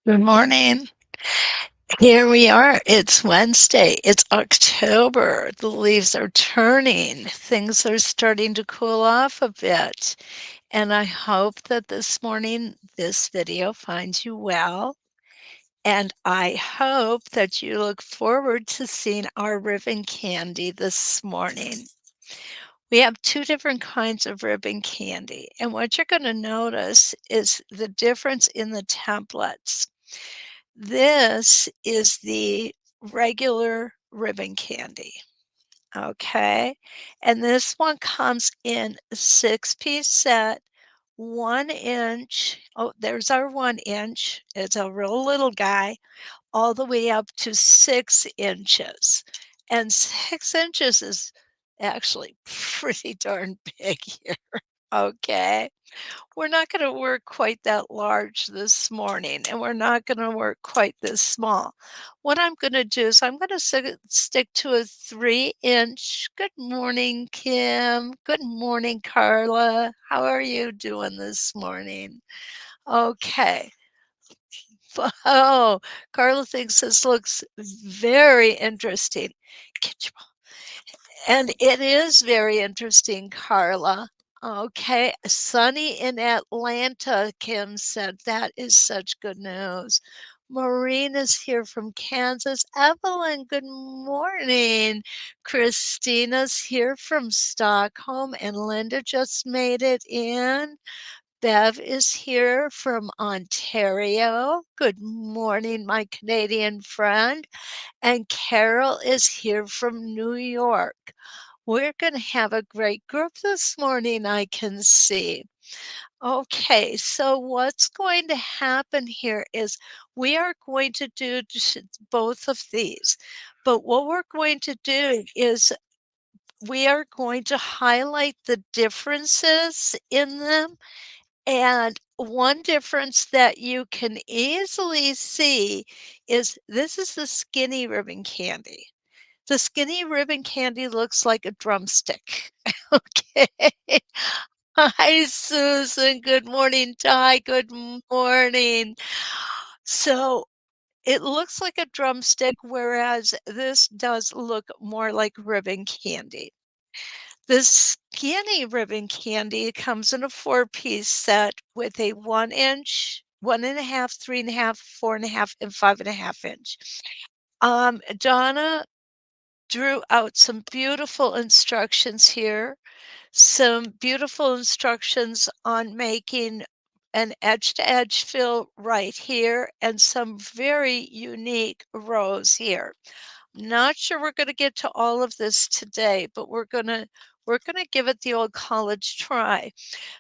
Good morning. Here we are. It's Wednesday. It's October. The leaves are turning. Things are starting to cool off a bit. And I hope that this morning this video finds you well. And I hope that you look forward to seeing our ribbon candy this morning. We have two different kinds of ribbon candy. And what you're going to notice is the difference in the templates. This is the regular ribbon candy, okay? And this one comes in a 6-piece set, 1 inch. Oh, there's our 1 inch. It's a real little guy, all the way up to 6 inches. And 6 inches is actually pretty darn big here, okay? We're not gonna work quite that large this morning, and we're not gonna work quite this small. What I'm gonna do is I'm gonna stick to a 3-inch. Good morning, Kim. Good morning, Carla. How are you doing this morning? Okay. Oh, Carla thinks this looks very interesting. Get your And it is very interesting, Carla. Okay, sunny in Atlanta, Kim said. That is such good news. Maureen is here from Kansas. Evelyn, good morning. Christina's here from Stockholm, and Linda just made it in. Bev is here from Ontario. Good morning, my Canadian friend. And Carol is here from New York. We're going to have a great group this morning, I can see. Okay, so what's going to happen here is we are going to do both of these. But what we're going to do is we are going to highlight the differences in them. And one difference that you can easily see is this is the skinny ribbon candy. The skinny ribbon candy looks like a drumstick. Okay. Hi, Susan. Good morning, Ty. Good morning. So it looks like a drumstick, whereas this does look more like ribbon candy. The skinny ribbon candy comes in a 4-piece set with a 1 inch, 1.5, 3.5, 4.5, and 5.5 inch. Donna drew out some beautiful instructions here, some beautiful instructions on making an edge-to-edge fill right here, and some very unique rows here. Not sure we're gonna get to all of this today, but we're gonna give it the old college try.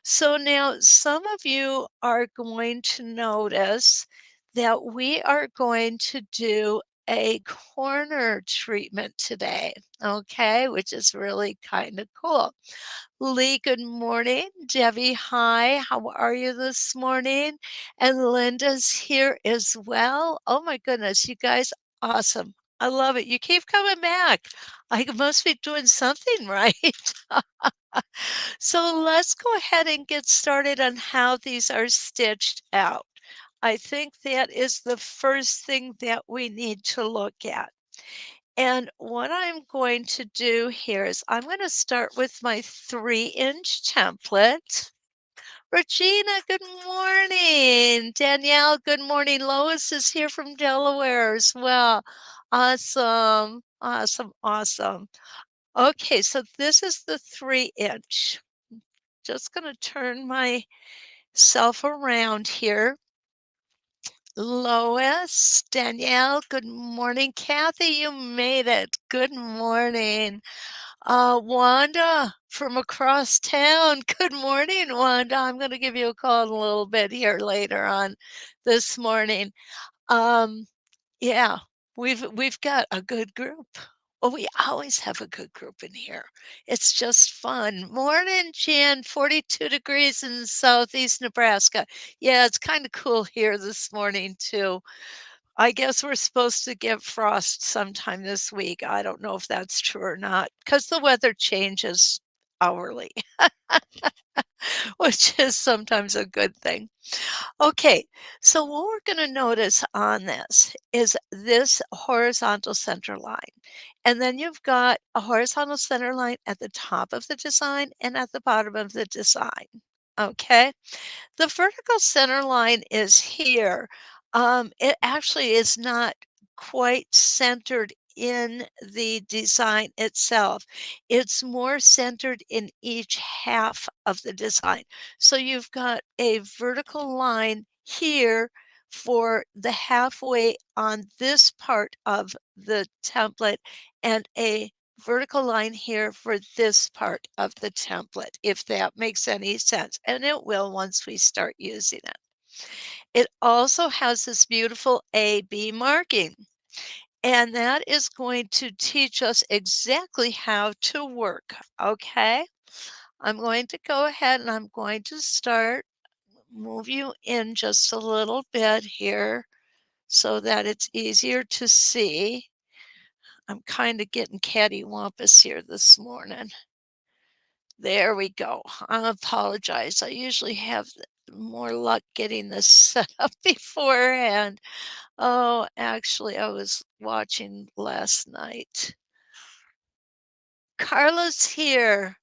So now some of you are going to notice that we are going to do a corner treatment today, okay, which is really kind of cool. Lee, good morning. Debbie, hi. How are you this morning? And Linda's here as well. Oh my goodness, you guys, awesome. I love it. You keep coming back. I must be doing something right. So let's go ahead and get started on how these are stitched out. I think that is the first thing that we need to look at. And what I'm going to do here is I'm going to start with my 3-inch template. Regina, good morning. Danielle, good morning. Lois is here from Delaware as well. Awesome, awesome, awesome. Okay, so this is the 3-inch. Just going to turn myself around here. Lois, Danielle, good morning. Kathy, you made it. Good morning. Wanda from across town. Good morning, Wanda. I'm going to give you a call in a little bit here later on this morning. Um, yeah, we've got a good group. Well, we always have a good group in here. It's just fun. Morning, Jan. 42 degrees in southeast Nebraska. Yeah, it's kind of cool here this morning too. I guess we're supposed to get frost sometime this week. I don't know if that's true or not because the weather changes hourly. which is sometimes a good thing. Okay, so what we're going to notice on this horizontal center line. And then you've got a horizontal center line at the top of the design and at the bottom of the design. Okay, the vertical center line is here. It actually is not quite centered in the design itself. It's more centered in each half of the design. So you've got a vertical line here for the halfway on this part of the template and a vertical line here for this part of the template, if that makes any sense. And it will once we start using it. It also has this beautiful A-B marking. And that is going to teach us exactly how to work, okay? I'm going to go ahead and I'm going to move you in just a little bit here so that it's easier to see. I'm kind of getting cattywampus here this morning. There we go. I apologize. I usually have more luck getting this set up beforehand. Oh, actually, I was watching last night. Carla's here.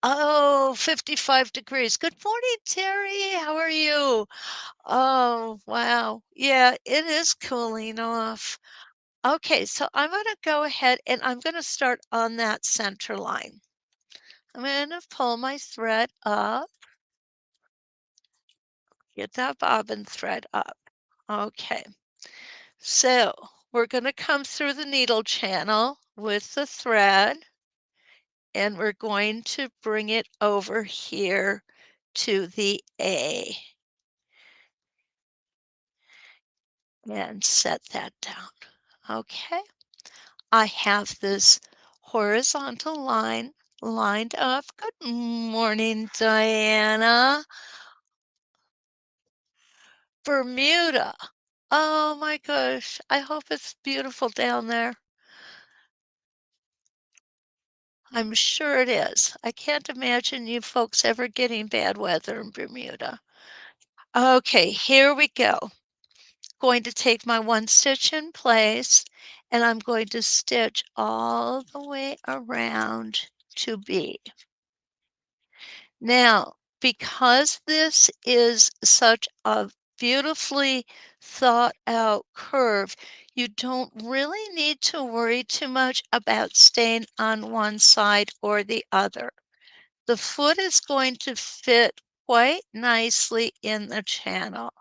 Oh, 55 degrees. Good morning, Terry. How are you? Oh, wow. Yeah, it is cooling off. Okay, so I'm going to go ahead and I'm going to start on that center line. I'm going to pull my thread up, get that bobbin thread up. Okay, so we're going to come through the needle channel with the thread and we're going to bring it over here to the A and set that down. Okay, I have this horizontal line lined up. Good morning, Diana. Bermuda. Oh my gosh, I hope it's beautiful down there. I'm sure it is. I can't imagine you folks ever getting bad weather in Bermuda. Okay, here we go. Going to take my one stitch in place and I'm going to stitch all the way around to B. Now, because this is such a beautifully thought out curve, you don't really need to worry too much about staying on one side or the other. The foot is going to fit quite nicely in the channel.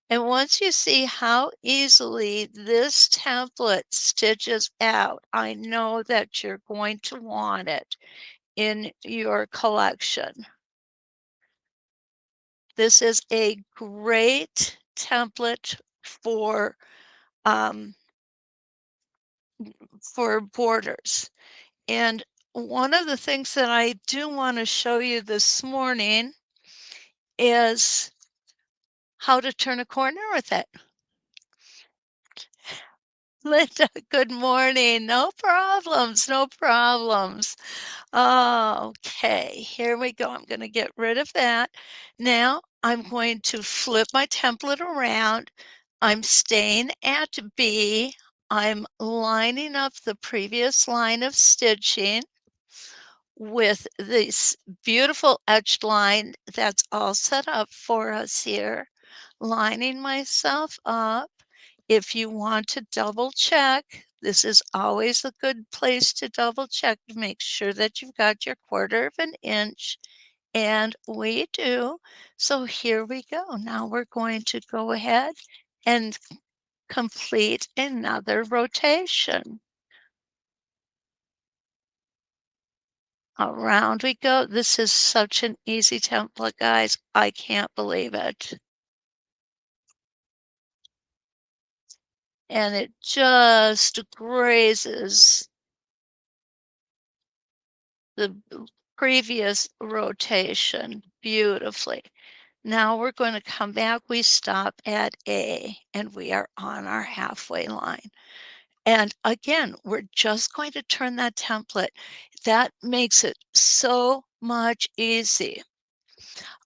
And once you see how easily this template stitches out, I know that you're going to want it in your collection. This is a great template um, for borders. And one of the things that I do want to show you this morning is how to turn a corner with it. Linda, good morning. No problems, no problems. Okay, here we go. I'm going to get rid of that. Now I'm going to flip my template around. I'm staying at B. I'm lining up the previous line of stitching with this beautiful edged line that's all set up for us here. Lining myself up. If you want to double check, this is always a good place to double check to make sure that you've got your 1/4 of an inch, and we do. So here we go. Now we're going to go ahead and complete another rotation. Around we go. This is such an easy template, guys. I can't believe it. And it just grazes the previous rotation beautifully. Now we're going to come back. We stop at A and we are on our halfway line. And again, we're just going to turn that template. That makes it so much easy.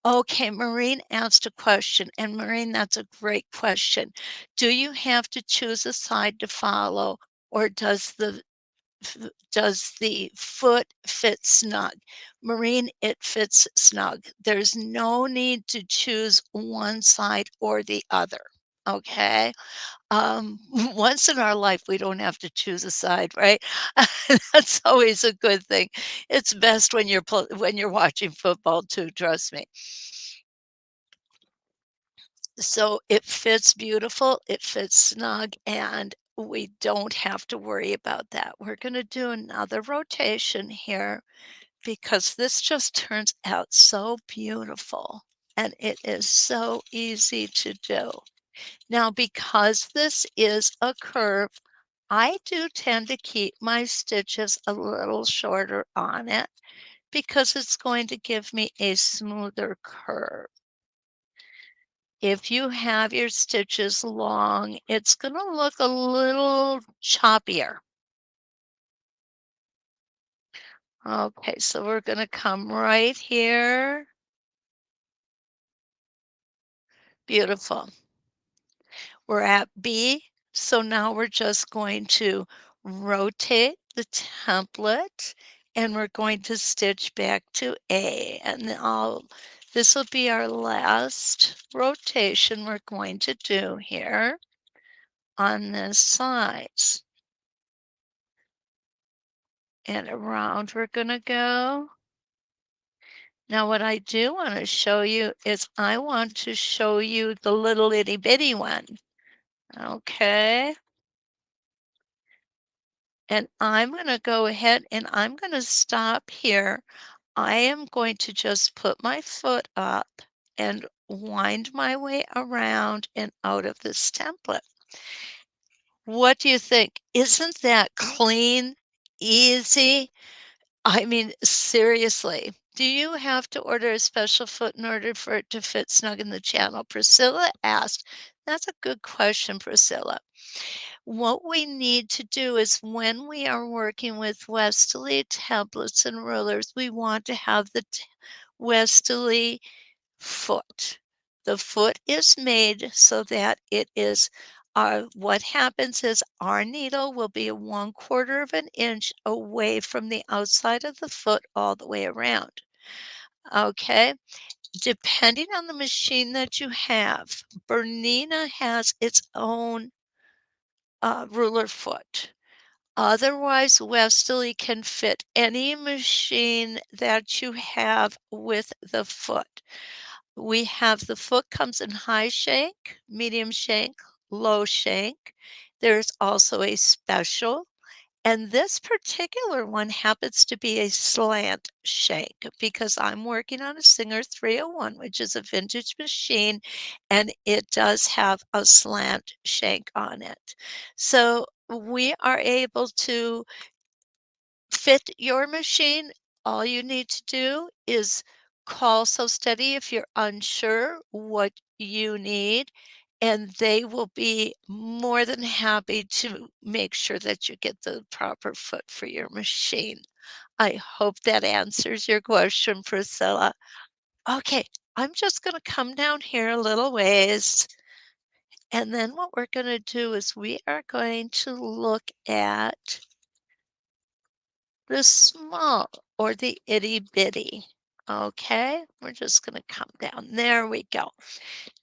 Okay, Maureen asked a question, and Maureen, that's a great question. Do you have to choose a side to follow, or does the foot fit snug? Maureen, it fits snug. There's no need to choose one side or the other, okay? Once in our life, we don't have to choose a side, right? That's always a good thing. It's best when when you're watching football too, trust me. So it fits beautiful, it fits snug, and we don't have to worry about that. We're gonna do another rotation here because this just turns out so beautiful, and it is so easy to do. Now, because this is a curve, I do tend to keep my stitches a little shorter on it because it's going to give me a smoother curve. If you have your stitches long, it's gonna look a little choppier. Okay, so we're gonna come right here. Beautiful. We're at B, so now we're just going to rotate the template and we're going to stitch back to A. And this will be our last rotation we're going to do here on this side. And around we're gonna go. Now what I do want to show you is I want to show you the little itty bitty one. Okay. And I'm going to go ahead and I'm going to stop here. I am going to just put my foot up and wind my way around and out of this template. What do you think? Isn't that clean, easy? I mean, seriously, do you have to order a special foot in order for it to fit snug in the channel? Priscilla asked. That's a good question, Priscilla. What we need to do is when we are working with Westerly templates and rulers, we want to have the Westerly foot. The foot is made so that it is what happens is our needle will be 1/4 of an inch away from the outside of the foot all the way around. Okay, depending on the machine that you have, Bernina has its own ruler foot. Otherwise, Westerly can fit any machine that you have with the foot. We have the foot comes in high shank, medium shank, low shank. There's also a special, and this particular one happens to be a slant shank because I'm working on a Singer 301, which is a vintage machine, and it does have a slant shank on it. So we are able to fit your machine. All you need to do is call So Steady if you're unsure what you need, and they will be more than happy to make sure that you get the proper foot for your machine. I hope that answers your question, Priscilla. Okay, I'm just going to come down here a little ways, and then what we're going to do is we are going to look at the small or the itty bitty. Okay, we're just going to come down. There we go.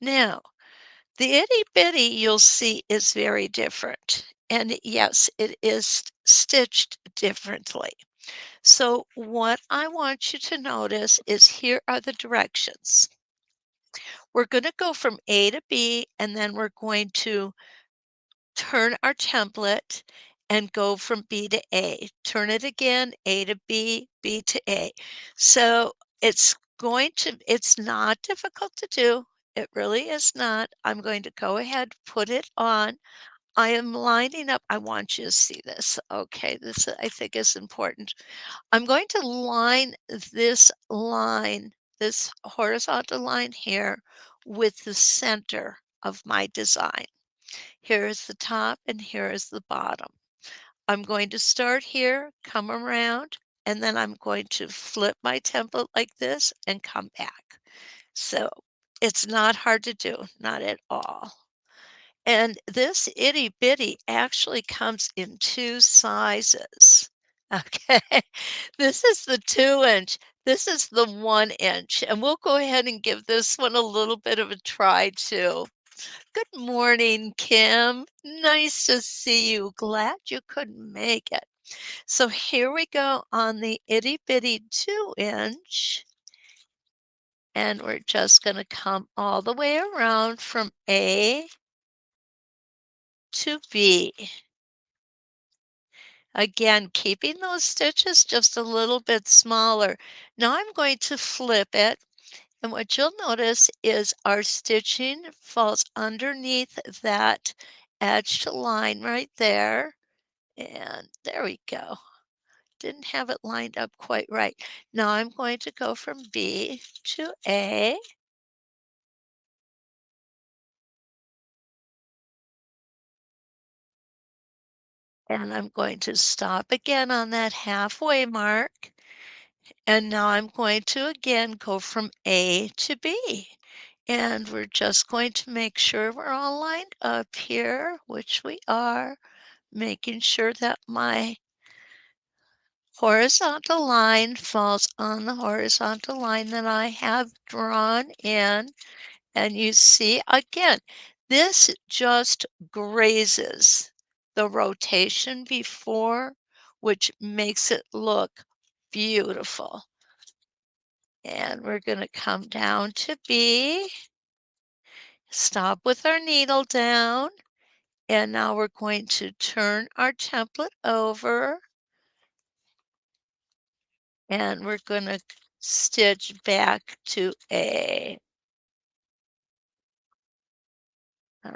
Now, the itty bitty you'll see is very different. And yes, it is stitched differently. So, what I want you to notice is here are the directions. We're going to go from A to B, and then we're going to turn our template and go from B to A. Turn it again, A to B, B to A. So it's not difficult to do. It really is not. I'm going to go ahead, put it on. I am lining up. I want you to see this. Okay, this I think is important. I'm going to line, this horizontal line here with the center of my design. Here is the top and here is the bottom. I'm going to start here, come around, and then I'm going to flip my template like this and come back. So it's not hard to do, not at all. And this itty bitty actually comes in two sizes. Okay. This is the 2 inch. This is the 1 inch. And we'll go ahead and give this one a little bit of a try too. Good morning, Kim. Nice to see you. Glad you couldn't make it. So here we go on the itty bitty 2 inch. And we're just going to come all the way around from A to B. Again, keeping those stitches just a little bit smaller. Now I'm going to flip it, and what you'll notice is our stitching falls underneath that edged line right there. And there we go. Didn't have it lined up quite right. Now I'm going to go from B to A. And I'm going to stop again on that halfway mark. And now I'm going to again go from A to B. And we're just going to make sure we're all lined up here, which we are, making sure that my horizontal line falls on the horizontal line that I have drawn in. And you see, again, this just grazes the rotation before, which makes it look beautiful. And we're going to come down to B, stop with our needle down, and now we're going to turn our template over, and we're going to stitch back to A.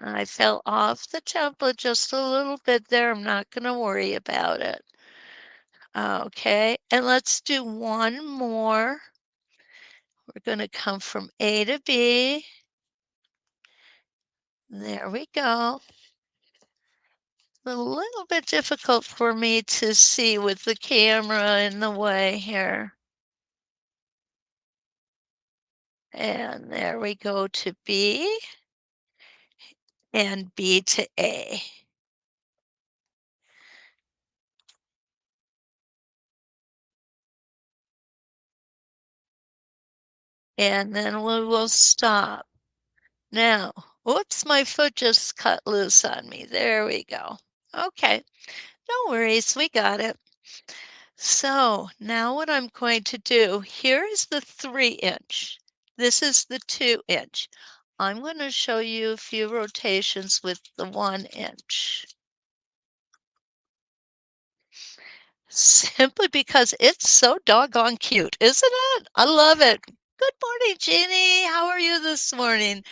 I fell off the template just a little bit there. I'm not going to worry about it. Okay, and let's do one more. We're going to come from A to B. There we go. A little bit difficult for me to see with the camera in the way here. And there we go to B and B to A. And then we will stop. Now, whoops, my foot just cut loose on me. There we go. Okay, no worries, we got it. So now what I'm going to do, here is the 3 inch. This is the 2 inch. I'm going to show you a few rotations with the 1 inch. Simply because it's so doggone cute, isn't it? I love it. Good morning, Jeannie. How are you this morning?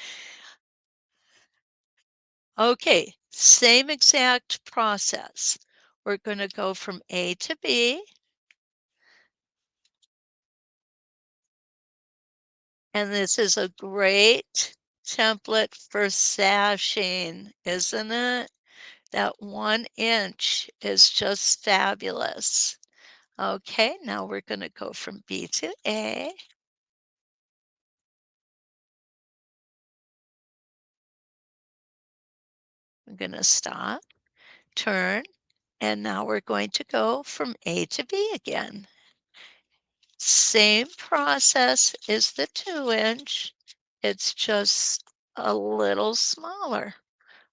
Okay, same exact process. We're going to go from A to B. And this is a great template for sashing, isn't it? That 1 inch is just fabulous. Okay, now we're going to go from B to A. I'm going to stop, turn, and now we're going to go from A to B again. Same process as the 2 inch. It's just a little smaller.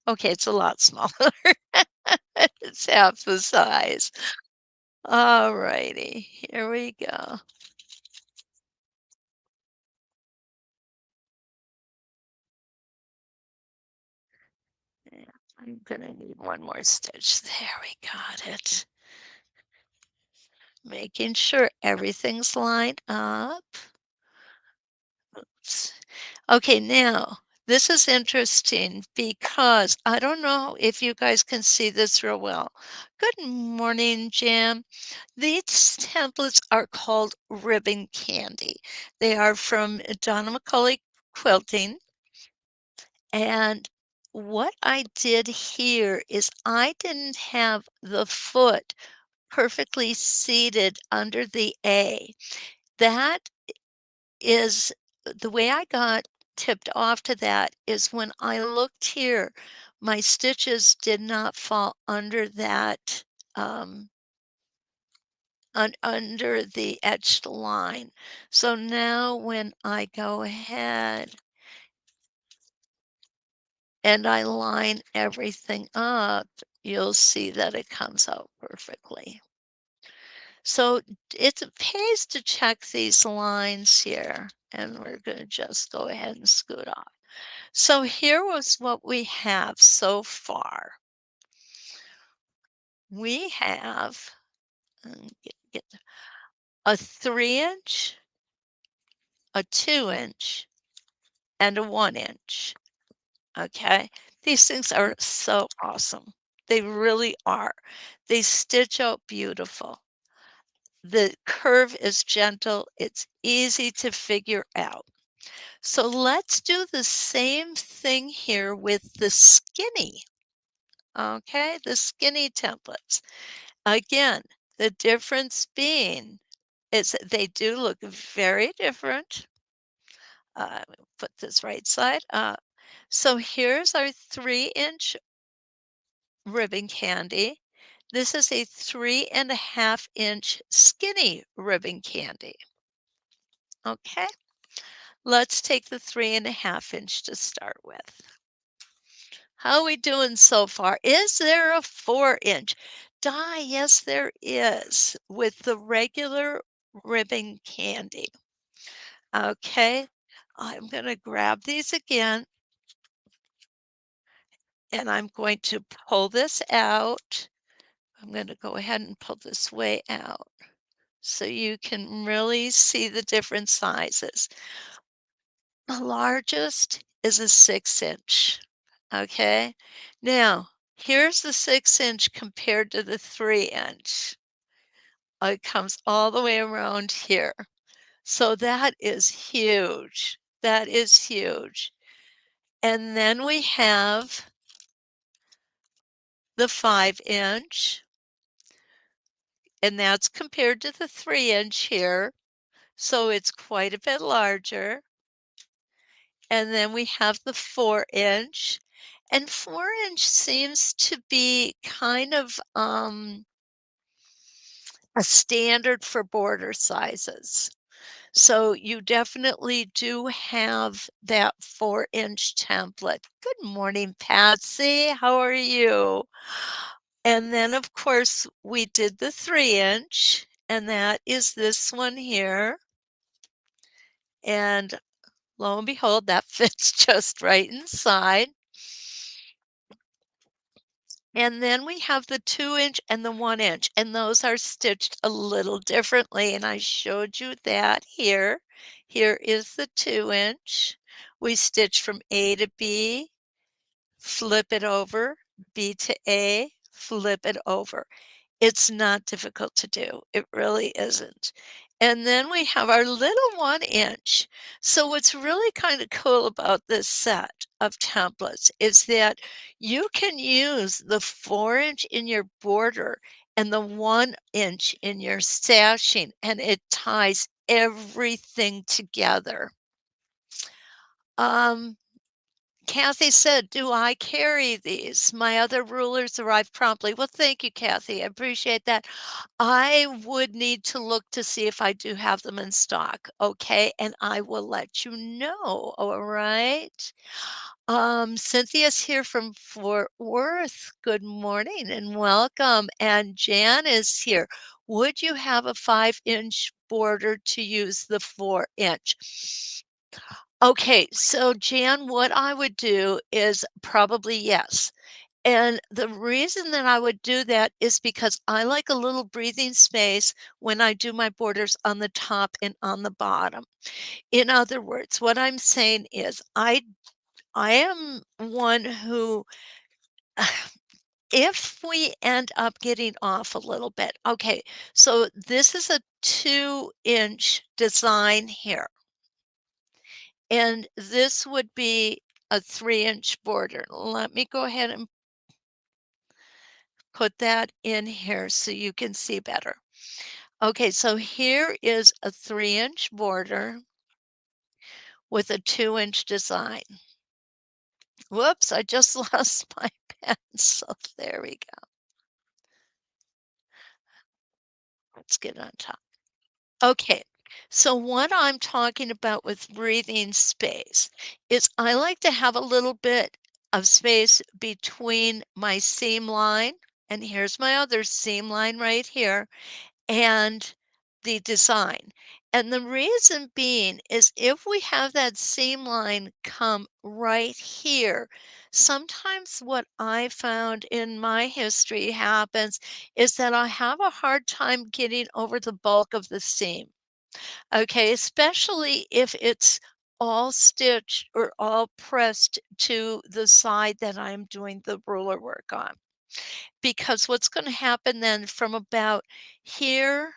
Okay, it's a lot smaller. It's half the size. All righty, here we go. Yeah, I'm gonna need one more stitch. There we got it. Making sure everything's lined up. Oops. Okay, now this is interesting because I don't know if you guys can see this real well. Good morning, Jim. These templates are called ribbon candy. They are from Donna Quilting. And what I did here is I didn't have the foot perfectly seated under the A. That is the way I got tipped off to that is when I looked here, my stitches did not fall under that, under the etched line. So now when I go ahead and I line everything up, you'll see that it comes out perfectly. So it pays to check these lines here, and we're going to just go ahead and scoot off. So here was what we have so far. We have get a 3-inch, a 2-inch, and a 1-inch. Okay, these things are so awesome. They really are. They stitch out beautiful. The curve is gentle. It's easy to figure out. So let's do the same thing here with the skinny. Okay, the skinny templates. Again, the difference being is that they do look very different. Put this right side up. So here's our 3-inch ribbon candy. This is a 3.5-inch skinny ribbon candy. Okay, let's take the 3.5-inch to start with. How are we doing so far? Is there a 4-inch? Yes, there is with the regular ribbon candy. Okay, I'm going to grab these again and I'm going to pull this out. I'm going to go ahead and pull this way out so you can really see the different sizes. The largest is a 6-inch. Okay, now here's the 6-inch compared to the 3-inch. It comes all the way around here. So that is huge. That is huge. And then we have the 5-inch, and that's compared to the 3-inch here. So it's quite a bit larger. And then we have the 4-inch, and 4-inch seems to be kind of a standard for border sizes. So you definitely do have that 4-inch template. Good morning, Patsy. How are you? And then, of course, we did the 3-inch, and that is this one here. And lo and behold, that fits just right inside. And then we have the 2-inch and the 1-inch, and those are stitched a little differently, and I showed you that here. Here is the 2-inch. We stitch from A to B, flip it over, B to A, flip it over. It's not difficult to do. It really isn't. And then we have our little 1-inch. So what's really kind of cool about this set of templates is that you can use the 4-inch in your border and the 1-inch in your sashing, and it ties everything together. Kathy said, "Do I carry these? My other rulers arrived promptly." Well, thank you, Kathy. I appreciate that. I would need to look to see if I do have them in stock, okay? And I will let you know, all right? Cynthia's here from Fort Worth. Good morning and welcome. And Jan is here. Would you have a 5-inch border to use the 4-inch? Okay, so Jan, what I would do is probably yes. And the reason that I would do that is because I like a little breathing space when I do my borders on the top and on the bottom. In other words, what I'm saying is I am one who if we end up getting off a little bit. Okay, so this is a 2-inch design here. And this would be a 3-inch border. Let me go ahead and put that in here so you can see better. Okay, so here is a 3-inch border. with a 2-inch design. Whoops, I just lost my pencil. There we go. Let's get on top. Okay, so what I'm talking about with breathing space is I like to have a little bit of space between my seam line, and here's my other seam line right here, and the design. And the reason being is if we have that seam line come right here, sometimes what I found in my history happens is that I have a hard time getting over the bulk of the seam. Okay, especially if it's all stitched or all pressed to the side that I'm doing the ruler work on. Because what's going to happen then from about here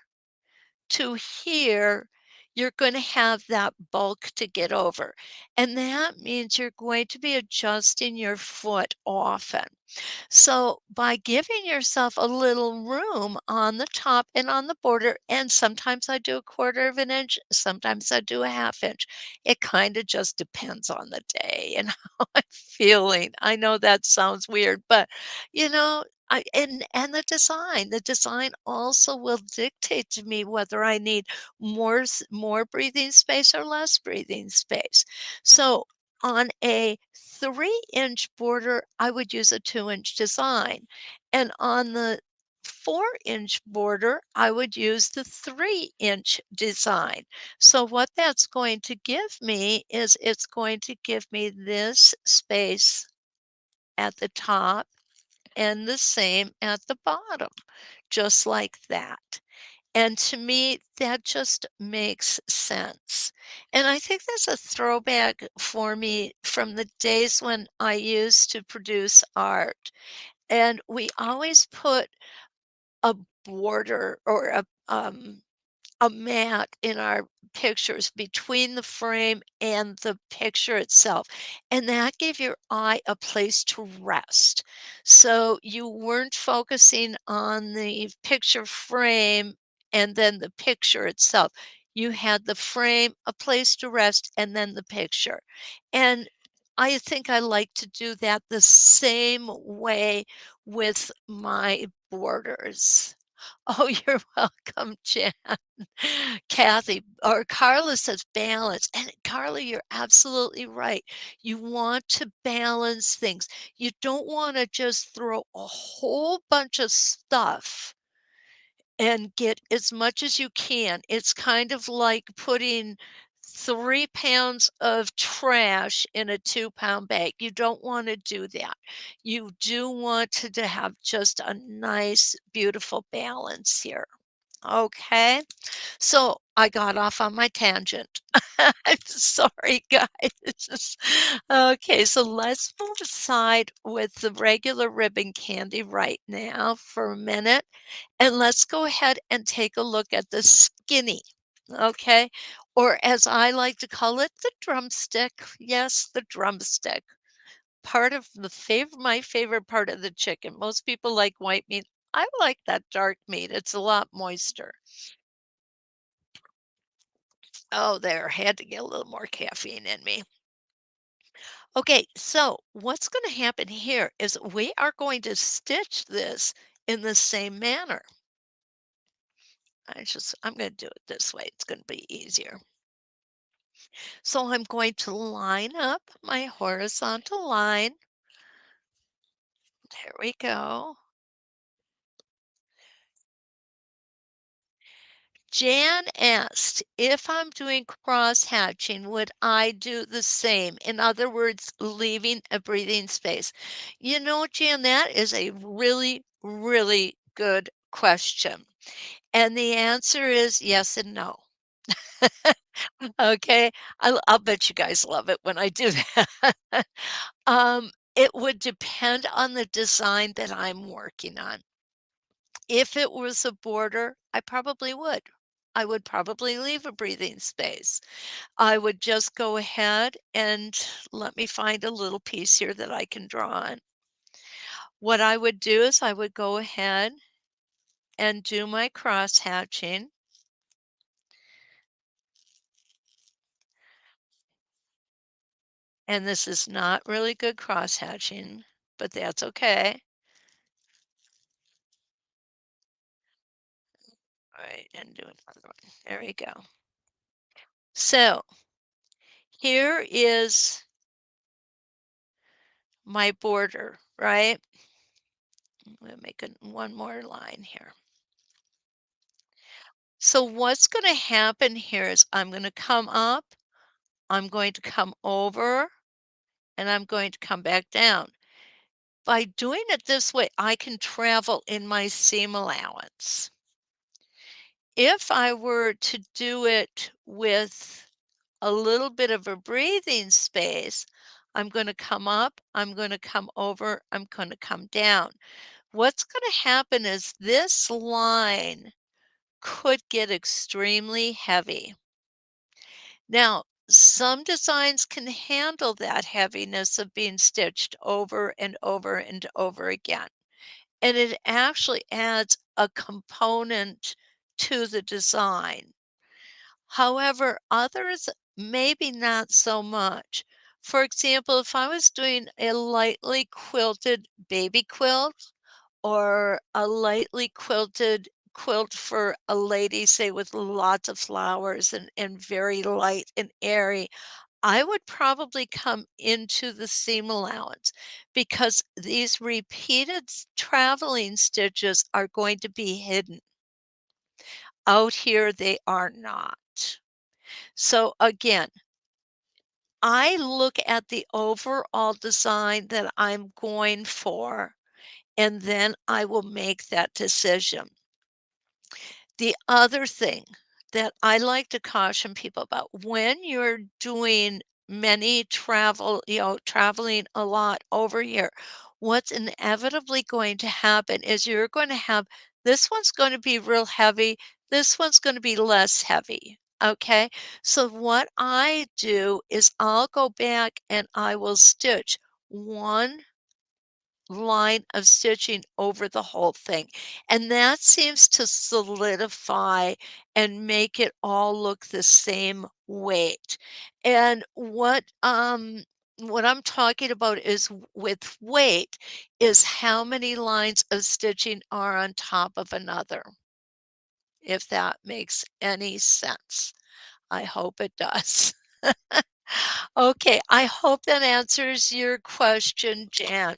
to here, you're going to have that bulk to get over. And that means you're going to be adjusting your foot often. So by giving yourself a little room on the top and on the border, and sometimes I do a quarter of an inch, sometimes I do a half inch. It kind of just depends on the day and how I'm feeling. I know that sounds weird, but you know, and the design also will dictate to me whether I need more breathing space or less breathing space. So on a 3-inch border, I would use a 2-inch design, and on the 4-inch border, I would use the 3-inch design. So what that's going to give me is it's going to give me this space at the top and the same at the bottom, just like that. And to me, that just makes sense. And I think that's a throwback for me from the days when I used to produce art. And we always put a border or a mat in our pictures between the frame and the picture itself, and that gave your eye a place to rest. So you weren't focusing on the picture frame and then the picture itself. You had the frame, a place to rest, and then the picture. And I think I like to do that the same way with my borders. Oh, you're welcome, Jan. Kathy or Carla says balance. And Carla, you're absolutely right. You want to balance things. You don't want to just throw a whole bunch of stuff and get as much as you can. It's kind of like putting 3 pounds of trash in a 2-pound bag. You don't want to do that. You do want to have just a nice, beautiful balance here. Okay. So I got off on my tangent. I'm sorry, guys. Okay, so let's move aside with the regular ribbon candy right now for a minute, and let's go ahead and take a look at the skinny, okay? Or as I like to call it, the drumstick. Yes, the drumstick. Part of my favorite part of the chicken. Most people like white meat. I like that dark meat. It's a lot moister. Oh, there, had to get a little more caffeine in me. Okay, so what's going to happen here is we are going to stitch this in the same manner. I'm going to do it this way. It's going to be easier. So I'm going to line up my horizontal line. There we go. Jan asked if I'm doing cross hatching, would I do the same? In other words, leaving a breathing space. You know, Jan, that is a really, really good question. And the answer is yes and no. Okay. I'll bet you guys love it when I do that. It would depend on the design that I'm working on. If it was a border, I probably would. I would probably leave a breathing space. I would just go ahead and let me find a little piece here that I can draw on. What I would do is I would go ahead and do my cross hatching. And this is not really good cross-hatching, but that's okay. All right, and do another one. There we go. So here is my border, right? I'm gonna make one more line here. So what's gonna happen here is I'm gonna come up, I'm going to come over, and I'm going to come back down. By doing it this way, I can travel in my seam allowance. If I were to do it with a little bit of a breathing space, I'm going to come up, I'm going to come over, I'm going to come down. What's going to happen is this line could get extremely heavy. Now, some designs can handle that heaviness of being stitched over and over and over again. And it actually adds a component to the design. However, others maybe not so much. For example, if I was doing a lightly quilted baby quilt or a lightly quilted quilt for a lady, say with lots of flowers and very light and airy, I would probably come into the seam allowance because these repeated traveling stitches are going to be hidden. Out here, they are not. So again, I look at the overall design that I'm going for, and then I will make that decision. The other thing that I like to caution people about when you're doing many traveling a lot over here, what's inevitably going to happen is you're going to have this one's going to be real heavy, this one's going to be less heavy. Okay, so what I do is I'll go back and I will stitch one line of stitching over the whole thing. And that seems to solidify and make it all look the same weight. And what I'm talking about is with weight is how many lines of stitching are on top of another, if that makes any sense. I hope it does. Okay, I hope that answers your question, Jan.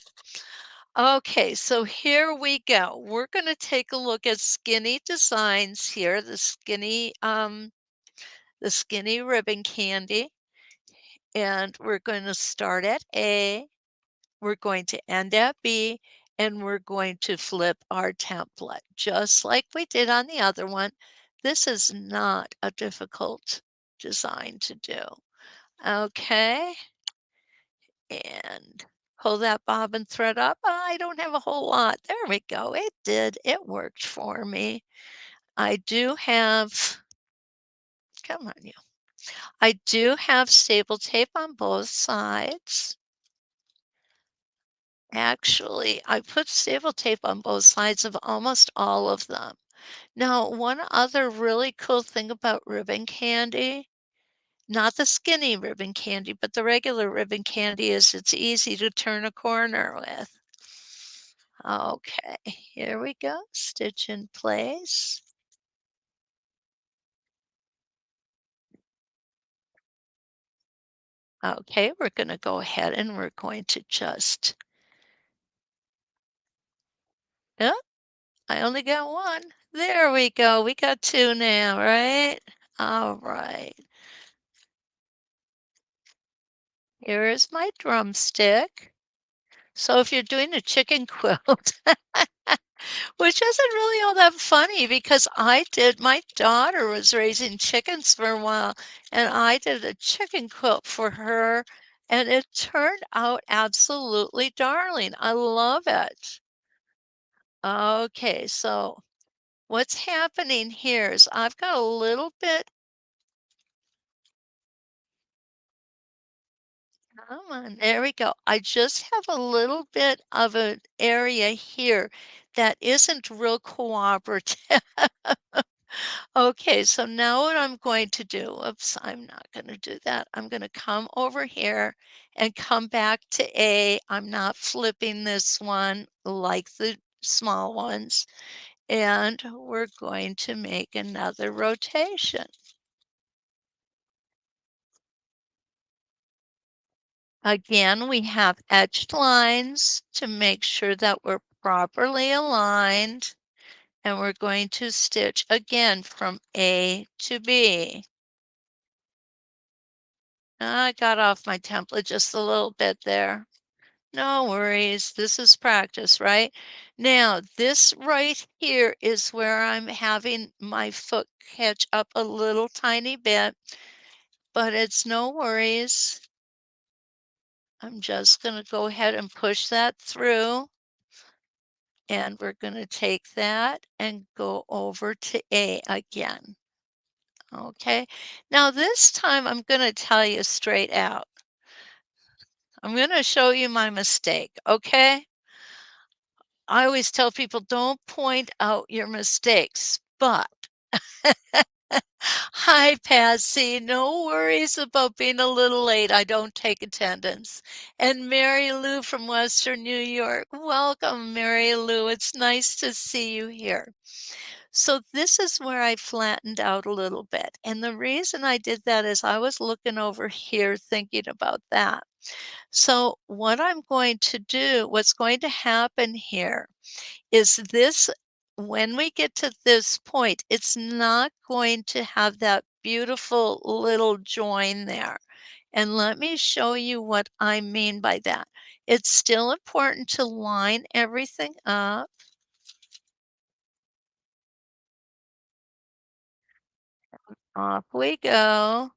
Okay, so here we go. We're going to take a look at skinny designs here, the skinny ribbon candy. And we're going to start at A, we're going to end at B, and we're going to flip our template, just like we did on the other one. This is not a difficult design to do. Okay, and pull that bobbin thread up. I don't have a whole lot. There we go. It did. It worked for me. I do have, come on you. I do have staple tape on both sides. Actually, I put staple tape on both sides of almost all of them. Now, one other really cool thing about ribbon candy, not the skinny ribbon candy, but the regular ribbon candy, is it's easy to turn a corner with. Okay, here we go. Stitch in place. Okay, we're going to go ahead and we're going to just, oh, I only got one. There we go. We got two now, right? All right. Here is my drumstick. So if you're doing a chicken quilt, which isn't really all that funny because my daughter was raising chickens for a while, and I did a chicken quilt for her, and it turned out absolutely darling. I love it. Okay, so what's happening here is I've got a little bit, come on, there we go. I just have a little bit of an area here that isn't real cooperative. Okay, so now what I'm going to do, oops, I'm not going to do that. I'm going to come over here and come back to A. I'm not flipping this one like the small ones. And we're going to make another rotation. Again, we have etched lines to make sure that we're properly aligned. And we're going to stitch again from A to B. I got off my template just a little bit there. No worries, this is practice, right? Now, this right here is where I'm having my foot catch up a little tiny bit, but it's no worries. I'm just going to go ahead and push that through. And we're going to take that and go over to A again. Okay, now this time I'm going to tell you straight out. I'm going to show you my mistake, okay? I always tell people don't point out your mistakes, but hi, Patsy. No worries about being a little late. I don't take attendance. And Mary Lou from Western New York. Welcome, Mary Lou. It's nice to see you here. So this is where I flattened out a little bit. And the reason I did that is I was looking over here thinking about that. So what I'm going to do, what's going to happen here is this, when we get to this point, it's not going to have that beautiful little join there. And let me show you what I mean by that. It's still important to line everything up. Off we go.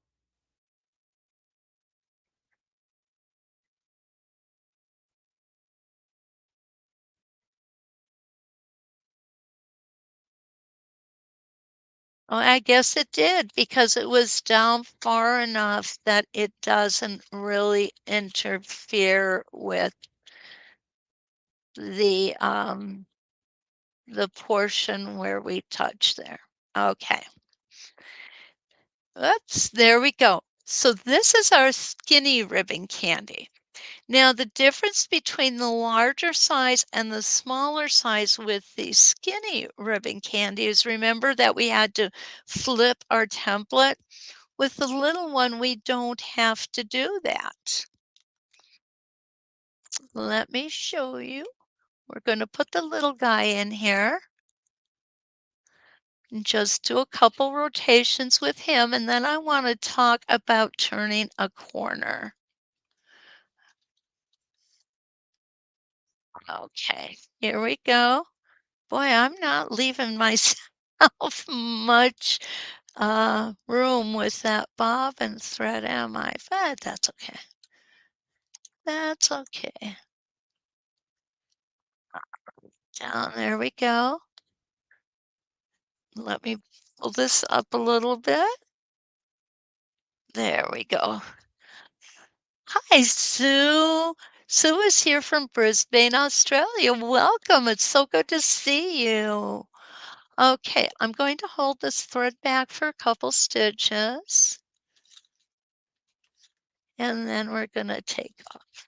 Oh, I guess it did because it was down far enough that it doesn't really interfere with the portion where we touch there. Okay. Oops, there we go. So this is our skinny ribbon candy. Now the difference between the larger size and the smaller size with the skinny ribbon candy is, remember that we had to flip our template? With the little one, we don't have to do that. Let me show you. We're going to put the little guy in here and just do a couple rotations with him, and then I want to talk about turning a corner. Okay, here we go. Boy, I'm not leaving myself much room with that bobbin thread, am I? But that's okay. That's okay. Down, there we go. Let me pull this up a little bit. There we go. Hi, Sue. Sue is here from Brisbane, Australia. Welcome. It's so good to see you. Okay, I'm going to hold this thread back for a couple stitches. And then we're going to take off.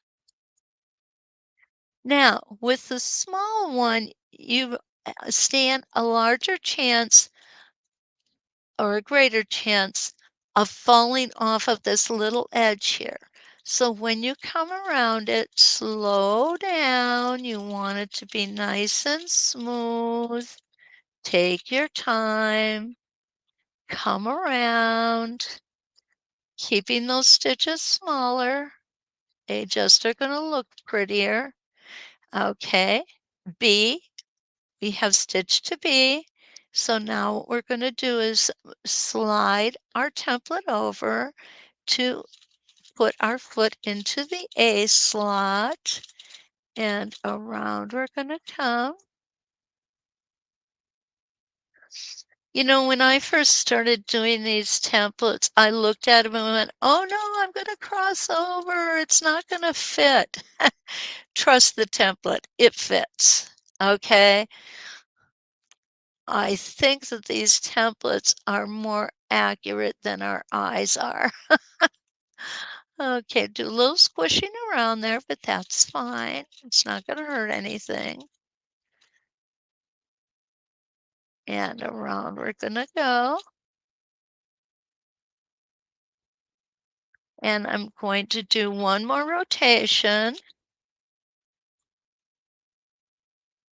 Now, with the small one, you stand a larger chance or a greater chance of falling off of this little edge here. So when you come around it, slow down. You want it to be nice and smooth. Take your time. Come around, keeping those stitches smaller. They just are going to look prettier. Okay, B, we have stitched to B. So now what we're going to do is slide our template over to put our foot into the A slot, and around we're going to come. You know, when I first started doing these templates, I looked at them and went, oh no, I'm going to cross over. It's not going to fit. Trust the template. It fits. Okay. I think that these templates are more accurate than our eyes are. Okay, do a little squishing around there, but that's fine. It's not gonna hurt anything. And around we're gonna go. And I'm going to do one more rotation.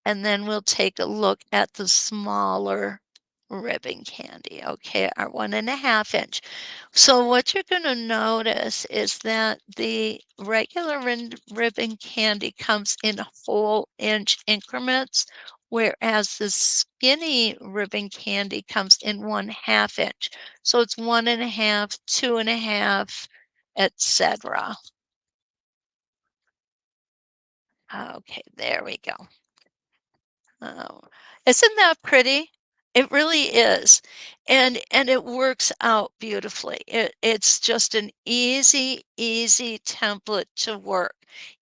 And then we'll take a look at the smaller ribbon candy, okay, our 1.5 inch. So what you're going to notice is that the regular ribbon candy comes in whole inch increments, whereas the skinny ribbon candy comes in 1/2 inch. So it's 1.5, 2.5, etc. Okay, there we go. Oh, isn't that pretty? It really is. And it works out beautifully. It's just an easy, easy template to work.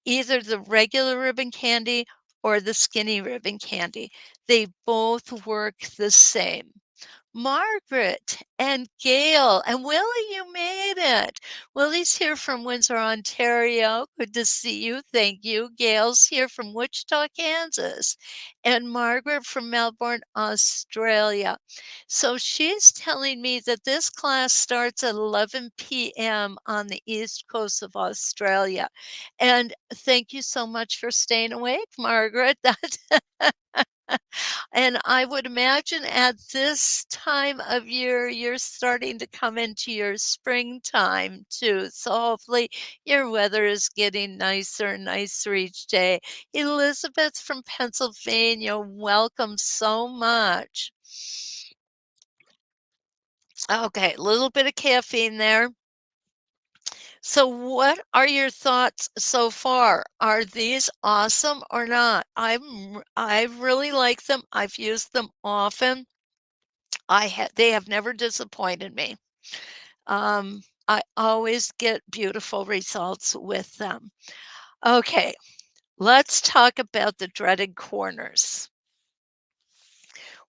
Either the regular ribbon candy or the skinny ribbon candy. They both work the same. Margaret and Gail and Willie, you made it. Willie's here from Windsor, Ontario. Good to see you. Thank you. Gail's here from Wichita, Kansas, and Margaret from Melbourne, Australia. So she's telling me that this class starts at 11 p.m. on the east coast of Australia. And thank you so much for staying awake, Margaret. And I would imagine at this time of year, you're starting to come into your springtime too. So hopefully your weather is getting nicer and nicer each day. Elizabeth from Pennsylvania, welcome so much. Okay, a little bit of caffeine there. So what are your thoughts so far? Are these awesome or not? I really like them. I've used them often. They have never disappointed me. I always get beautiful results with them. Okay, let's talk about the dreaded corners.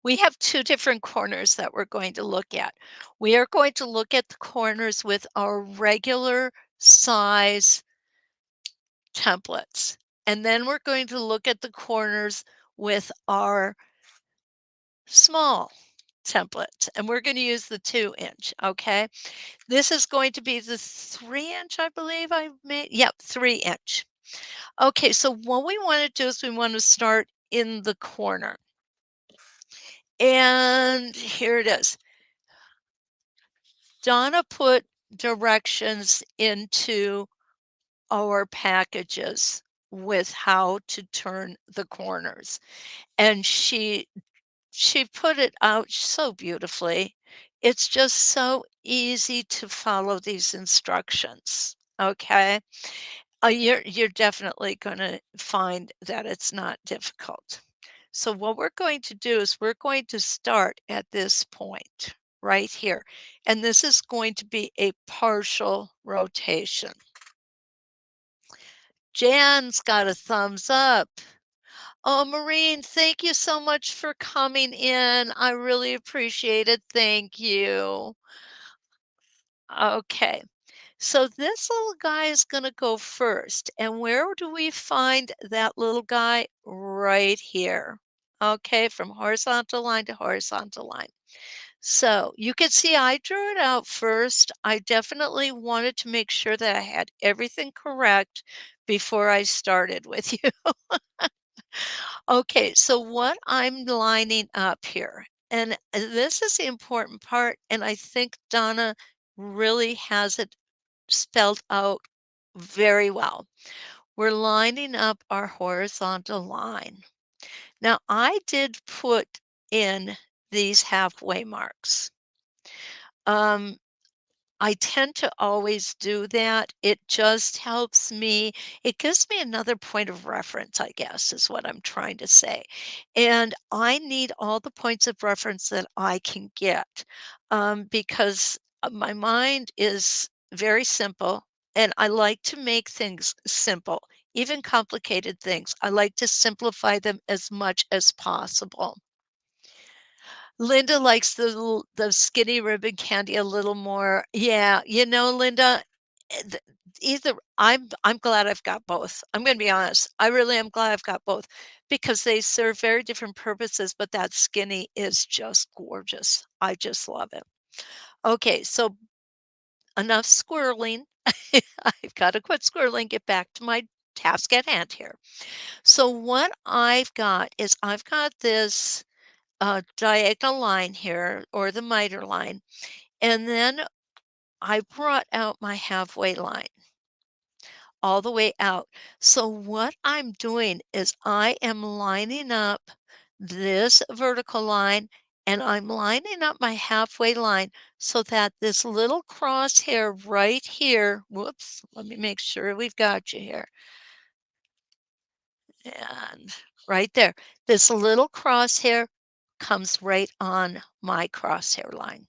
We have two different corners that we're going to look at. We are going to look at the corners with our regular size templates. And then we're going to look at the corners with our small templates. And we're going to use the 2-inch, okay? This is going to be the 3-inch, I believe I made. Yep, 3-inch. Okay, so what we want to do is we want to start in the corner. And here it is. Donna put directions into our packages with how to turn the corners. And she put it out so beautifully. It's just so easy to follow these instructions, okay? You're definitely gonna find that it's not difficult. So what we're going to do is we're going to start at this point right here, and this is going to be a partial rotation. Jan's got a thumbs up. Oh, Maureen, thank you so much for coming in. I really appreciate it. Thank you. Okay. So this little guy is going to go first. And where do we find that little guy? Right here. Okay, from horizontal line to horizontal line. So you can see I drew it out first. I definitely wanted to make sure that I had everything correct before I started with you. Okay, so what I'm lining up here, and this is the important part, and I think Donna really has it spelled out very well. We're lining up our horizontal line. Now, I did put in these halfway marks. Um, I tend to always do that. It just helps me. It gives me another point of reference, I guess, is what I'm trying to say. And I need all the points of reference that I can get because my mind is very simple and I like to make things simple, even complicated things. I like to simplify them as much as possible. Linda likes the skinny ribbon candy a little more. Yeah, Linda, th either I'm glad I've got both. I'm gonna be honest. I really am glad I've got both because they serve very different purposes, but that skinny is just gorgeous. I just love it. Okay, so enough squirreling. I've gotta quit squirreling, get back to my task at hand here. So what I've got is I've got this diagonal line here, or the miter line, and then I brought out my halfway line all the way out. So what I'm doing is I am lining up this vertical line and I'm lining up my halfway line so that this little crosshair right here, whoops, let me make sure we've got you here. And right there, this little crosshair comes right on my crosshair line.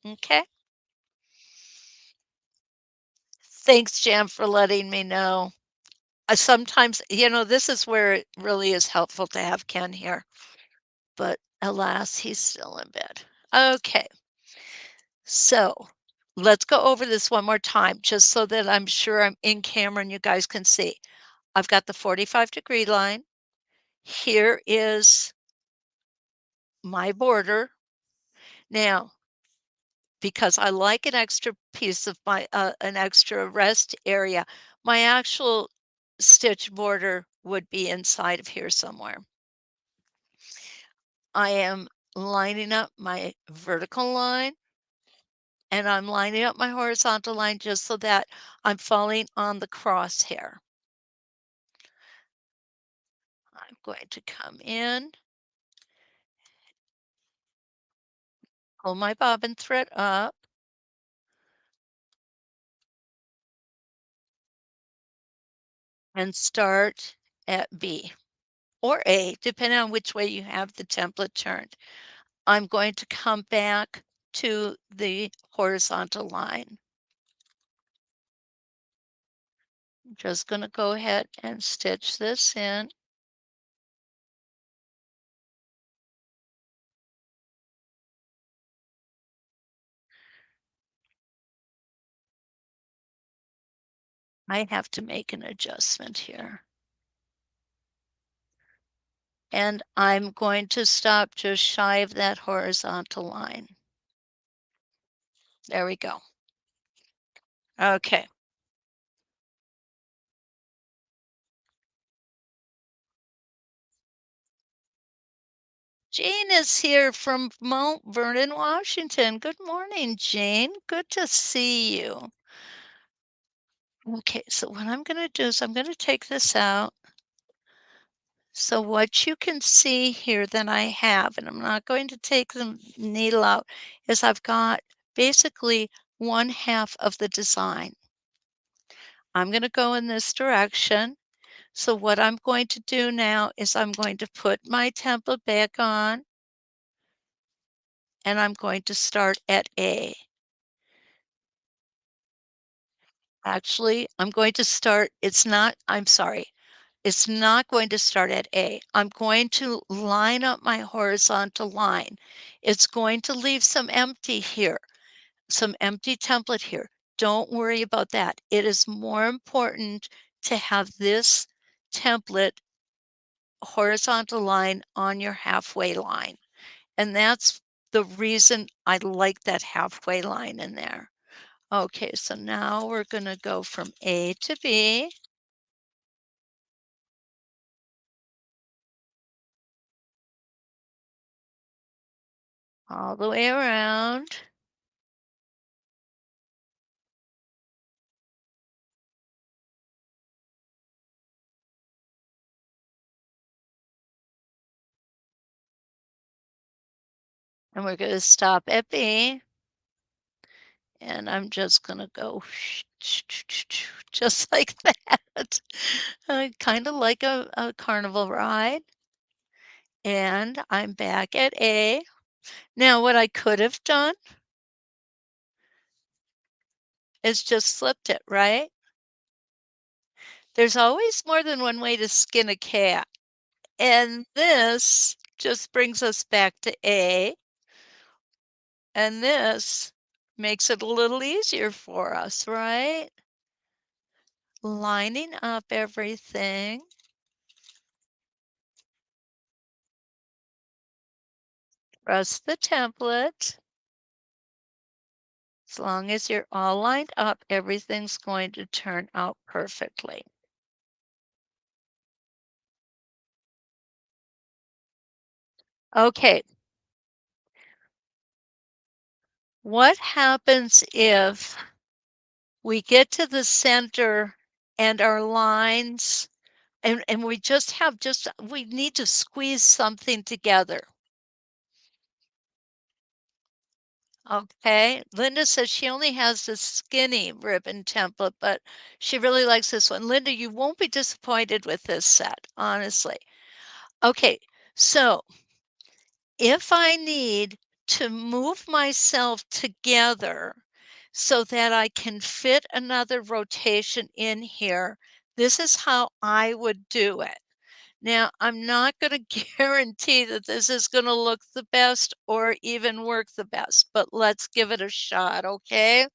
Okay. Thanks, Jan, for letting me know. Sometimes, this is where it really is helpful to have Ken here, but alas, he's still in bed. Okay, so let's go over this one more time, just so that I'm sure I'm in camera and you guys can see. I've got the 45-degree line. Here is my border. Now, because I like an extra piece of an extra rest area, my actual stitch border would be inside of here somewhere. I am lining up my vertical line and I'm lining up my horizontal line just so that I'm falling on the crosshair. I'm going to come in, pull my bobbin thread up, and start at B or A, depending on which way you have the template turned. I'm going to come back to the horizontal line. I'm just going to go ahead and stitch this in. I have to make an adjustment here. And I'm going to stop just shy of that horizontal line. There we go. Okay. Jane is here from Mount Vernon, Washington. Good morning, Jane. Good to see you. Okay, so what I'm going to do is I'm going to take this out. So what you can see here that I have, and I'm not going to take the needle out, is I've got basically 1/2 of the design. I'm going to go in this direction. So what I'm going to do now is I'm going to put my template back on and I'm going to start at A. Actually, I'm going to start, I'm sorry, it's not going to start at A. I'm going to line up my horizontal line. It's going to leave some empty here, some empty template here. Don't worry about that. It is more important to have this template horizontal line on your halfway line. And that's the reason I like that halfway line in there. Okay, so now we're going to go from A to B. All the way around. And we're going to stop at B. And I'm just going to go just like that. Kind of like a carnival ride. And I'm back at A. Now, what I could have done is just slipped it, right? There's always more than one way to skin a cat. And this just brings us back to A. And this makes it a little easier for us, right? Lining up everything. Trust the template. As long as you're all lined up, everything's going to turn out perfectly. Okay, what happens if we get to the center and our lines and we just have we need to squeeze something together? Okay, Linda says she only has the skinny ribbon template, but she really likes this one. Linda, you won't be disappointed with this set, honestly. Okay, so if I need to move myself together so that I can fit another rotation in here, this is how I would do it. Now, I'm not going to guarantee that this is going to look the best or even work the best, but let's give it a shot, okay?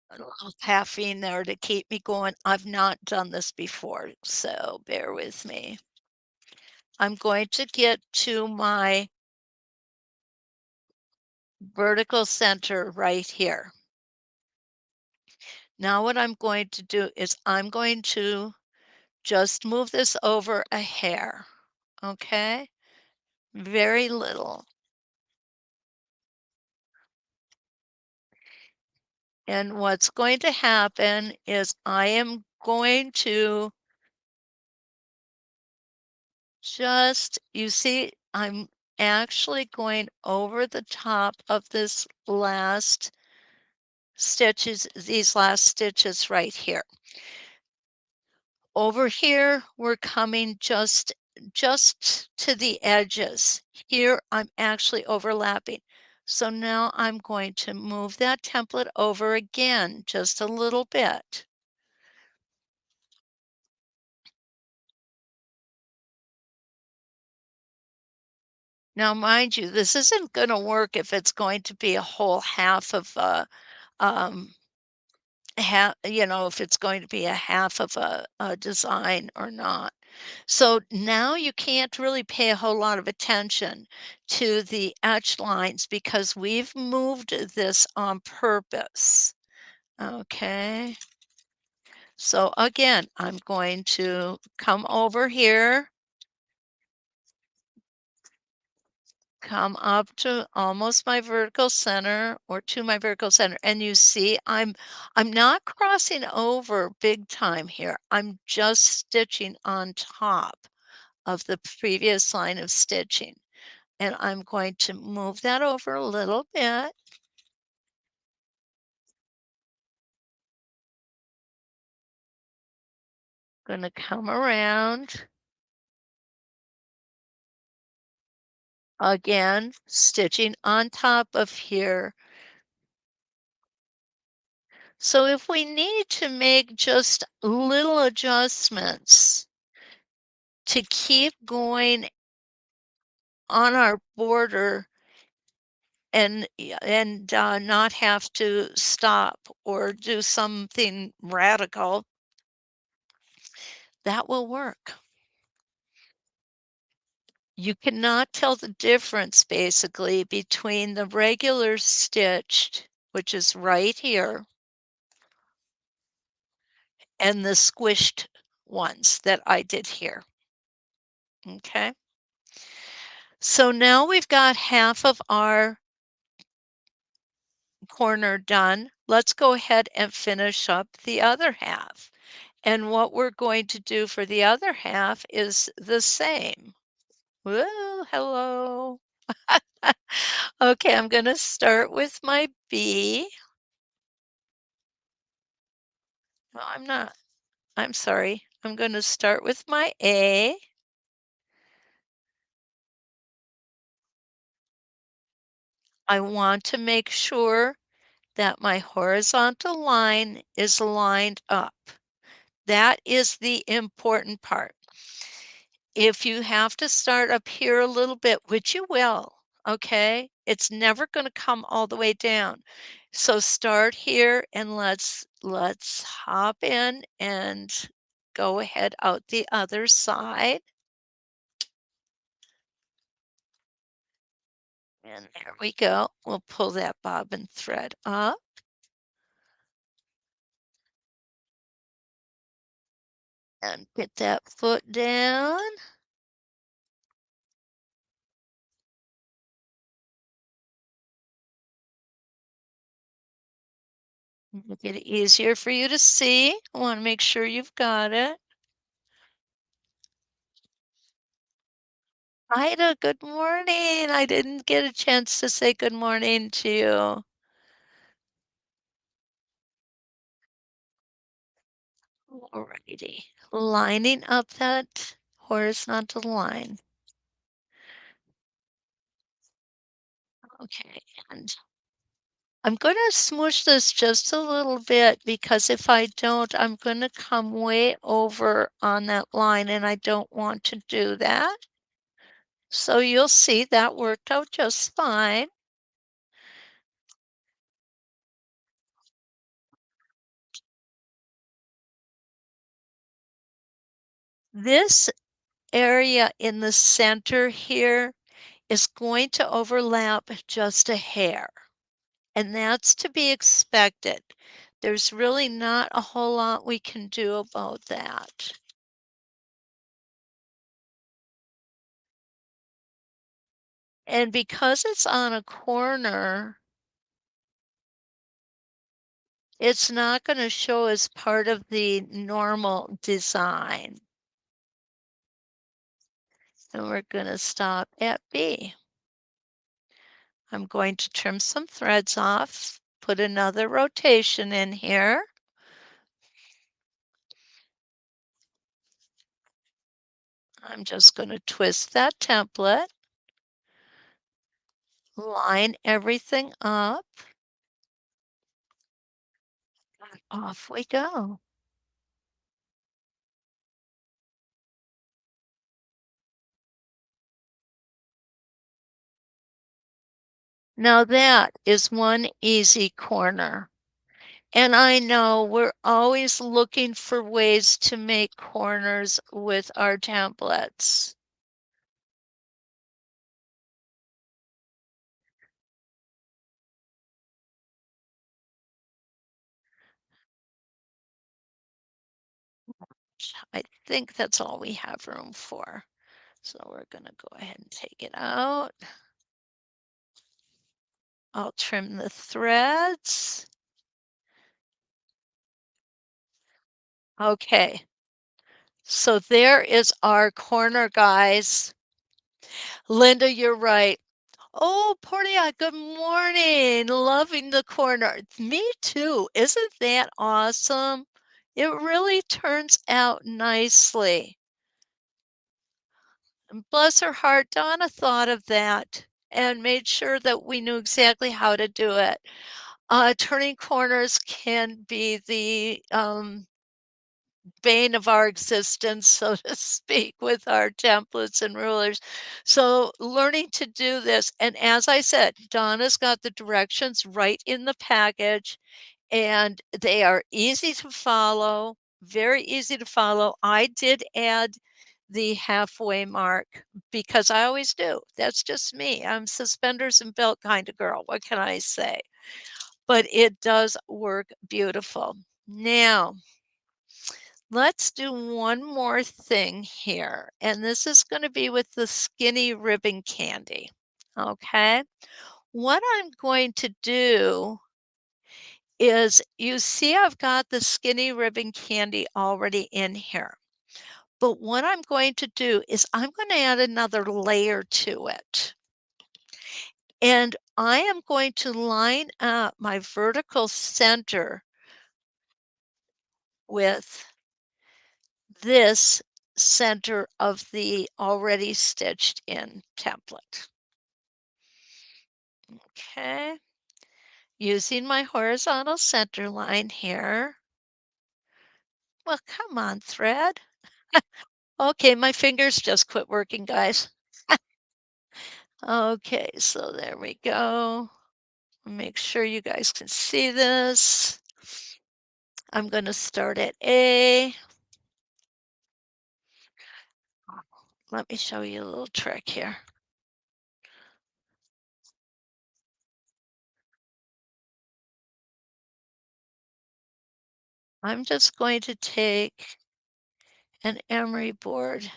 A little caffeine there to keep me going. I've not done this before, so bear with me. I'm going to get to my vertical center right here. Now what I'm going to do is I'm going to just move this over a hair, okay? Very little. And what's going to happen is I am going to you see, I'm actually going over the top of these last stitches right here. Over here, we're coming just to the edges. Here, I'm actually overlapping. So now I'm going to move that template over again, just a little bit. Now, mind you, this isn't going to work if it's going to be a whole half of um, if it's going to be a half of a design or not. So now you can't really pay a whole lot of attention to the etch lines because we've moved this on purpose. Okay. So again, I'm going to come over here, come up to almost my vertical center or to my vertical center. And you see, I'm not crossing over big time here. I'm just stitching on top of the previous line of stitching. And I'm going to move that over a little bit. Going to come around. Again, stitching on top of here. So if we need to make just little adjustments to keep going on our border and not have to stop or do something radical, that will work. You cannot tell the difference basically between the regular stitched, which is right here, and the squished ones that I did here. Okay. So now we've got half of our corner done. Let's go ahead and finish up the other half. And what we're going to do for the other half is the same. Whoa, hello. Okay, I'm going to start with my B. No, I'm not. I'm sorry. I'm going to start with my A. I want to make sure that my horizontal line is lined up. That is the important part. If you have to start up here a little bit, which you will, okay? It's never gonna come all the way down. So start here and let's hop in and go ahead out the other side. And there we go. We'll pull that bobbin thread up and get that foot down. Make it easier for you to see. I want to make sure you've got it. Ida, good morning. I didn't get a chance to say good morning to you. Alrighty. Lining up that horizontal line. Okay, and I'm going to smoosh this just a little bit because if I don't, I'm going to come way over on that line and I don't want to do that. So you'll see that worked out just fine. This area in the center here is going to overlap just a hair, and that's to be expected. There's really not a whole lot we can do about that. And because it's on a corner, it's not going to show as part of the normal design. And we're going to stop at B. I'm going to trim some threads off, put another rotation in here. I'm just going to twist that template, line everything up, and off we go. Now that is one easy corner. And I know we're always looking for ways to make corners with our templates. I think that's all we have room for. So we're going to go ahead and take it out. I'll trim the threads. Okay, so there is our corner, guys. Linda, you're right. Oh, Portia, good morning. Loving the corner. Me too. Isn't that awesome? It really turns out nicely. And bless her heart, Donna thought of that and made sure that we knew exactly how to do it. Turning corners can be the bane of our existence, so to speak, with our templates and rulers. So learning to do this, and as I said, Donna's got the directions right in the package, and they are easy to follow, very easy to follow. I did add the halfway mark because I always do. That's just me. I'm suspenders and belt kind of girl. What can I say? But it does work beautiful. Now, let's do one more thing here, and this is going to be with the skinny ribbon candy. Okay, what I'm going to do is you see I've got the skinny ribbon candy already in here. But what I'm going to do is I'm going to add another layer to it. And I am going to line up my vertical center with this center of the already stitched in template. Okay, using my horizontal center line here. Well, come on, thread. Okay, my fingers just quit working, guys. Okay, so there we go. Make sure you guys can see this. I'm going to start at A. Let me show you a little trick here. I'm just going to take an emery board.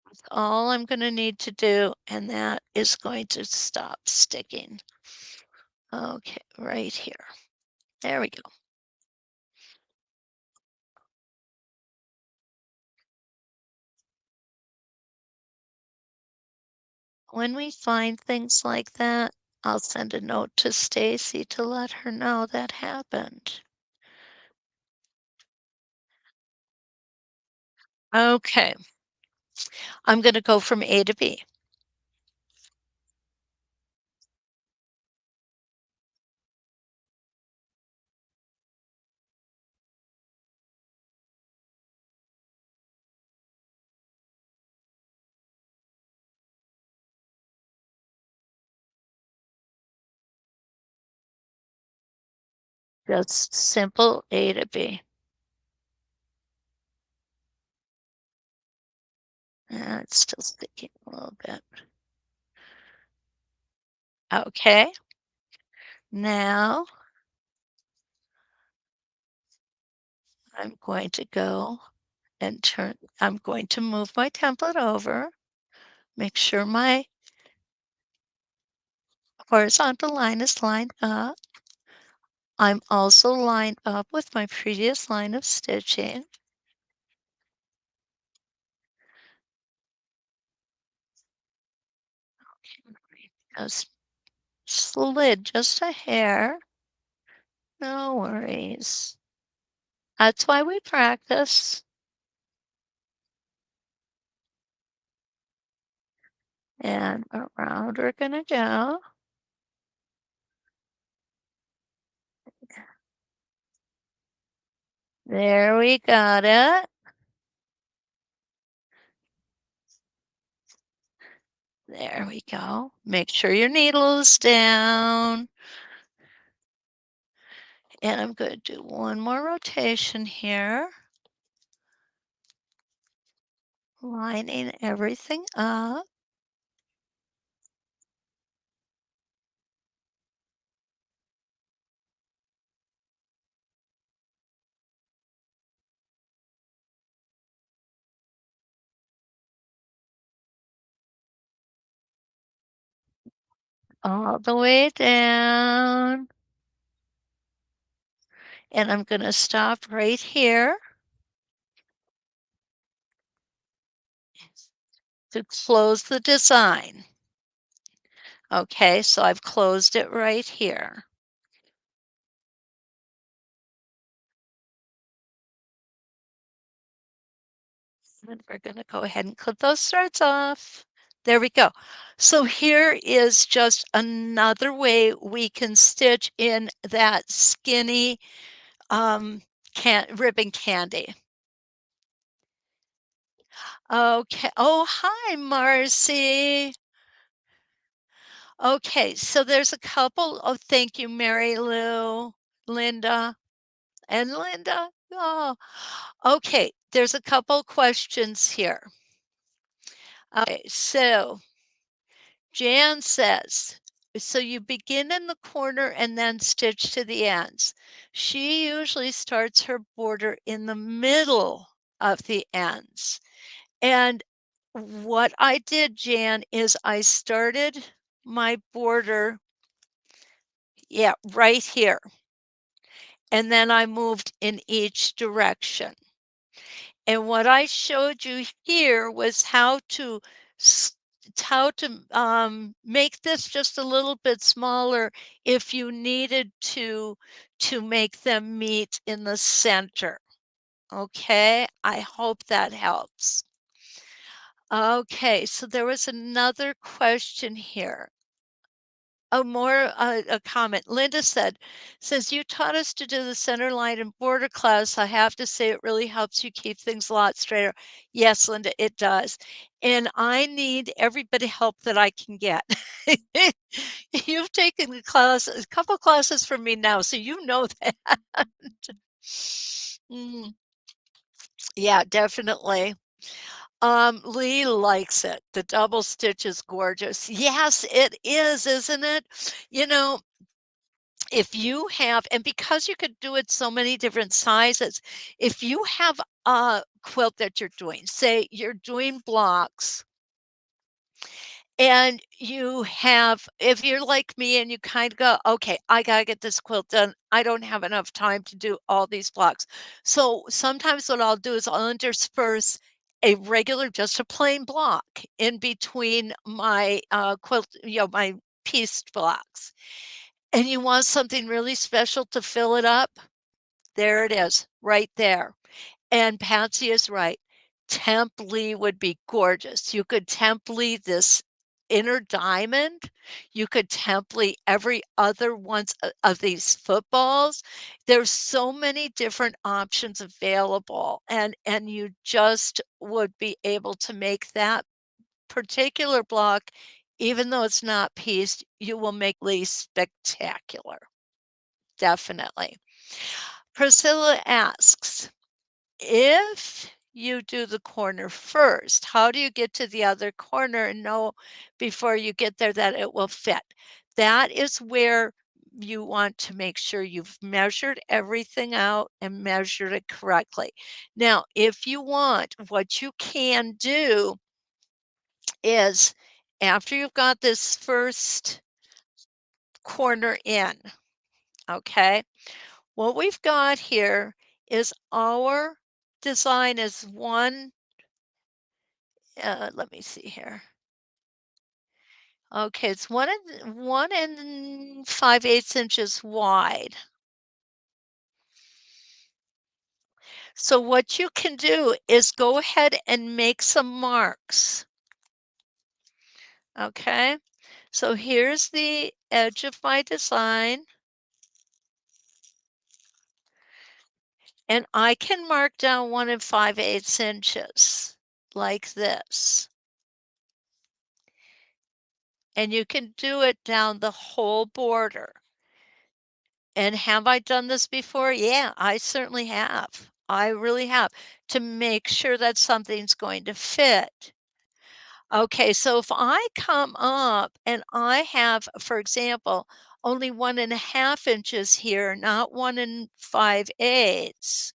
That's all I'm going to need to do, and that is going to stop sticking. Okay, right here. There we go. When we find things like that, I'll send a note to Stacy to let her know that happened. Okay, I'm going to go from A to B. Just simple A to B. It's still sticking a little bit. Okay, now I'm going to go and I'm going to move my template over, make sure my horizontal line is lined up. I'm also lined up with my previous line of stitching. Just slid just a hair. No worries. That's why we practice. And around we're gonna go. There we got it. There we go. Make sure your needle is down. And I'm going to do one more rotation here. Lining everything up. All the way down. And I'm going to stop right here to close the design. Okay, so I've closed it right here. And we're going to go ahead and clip those threads off. There we go. So here is just another way we can stitch in that skinny ribbon candy. Okay. Oh, hi, Marcy. Okay, so there's a couple of thank you, Mary Lou, Linda, and Linda. Oh, okay. There's a couple questions here. Okay, so Jan says, so you begin in the corner and then stitch to the ends. She usually starts her border in the middle of the ends. And what I did, Jan, is I started my border, yeah, right here. And then I moved in each direction. And what I showed you here was make this just a little bit smaller if you needed to make them meet in the center. Okay, I hope that helps. Okay, so there was another question here. A comment. Linda said, since you taught us to do the center line and border class, I have to say it really helps you keep things a lot straighter. Yes, Linda, it does. And I need every bit of help that I can get. You've taken a couple classes from me now, so you know that. Mm, yeah, definitely. Lee likes it. The double stitch is gorgeous. Yes, it is, isn't it? You know, if you have, and because you could do it so many different sizes, if you have a quilt that you're doing, say you're doing blocks, and you have, if you're like me and you kind of go, okay, I got to get this quilt done. I don't have enough time to do all these blocks. So sometimes what I'll do is I'll intersperse a regular, just a plain block in between my quilt, my pieced blocks. And you want something really special to fill it up? There it is, right there. And Patsy is right. Templey would be gorgeous. You could Templey this inner diamond. You could Templey every other one of these footballs. There's so many different options available, and you just would be able to make that particular block, even though it's not pieced, you will make Lee spectacular. Definitely. Priscilla asks, if you do the corner first, how do you get to the other corner and know before you get there that it will fit? That is where you want to make sure you've measured everything out and measured it correctly. Now, if you want, what you can do is after you've got this first corner in, okay, what we've got here is our design is let me see here. Okay, it's 1 and 5/8 inches wide. So what you can do is go ahead and make some marks. Okay, so here's the edge of my design. And I can mark down 1 and 5/8 inches like this. And you can do it down the whole border. And have I done this before? Yeah, I certainly have. I really have, to make sure that something's going to fit. Okay, so if I come up and I have, for example, only 1.5 inches here, not 1 and 5/8,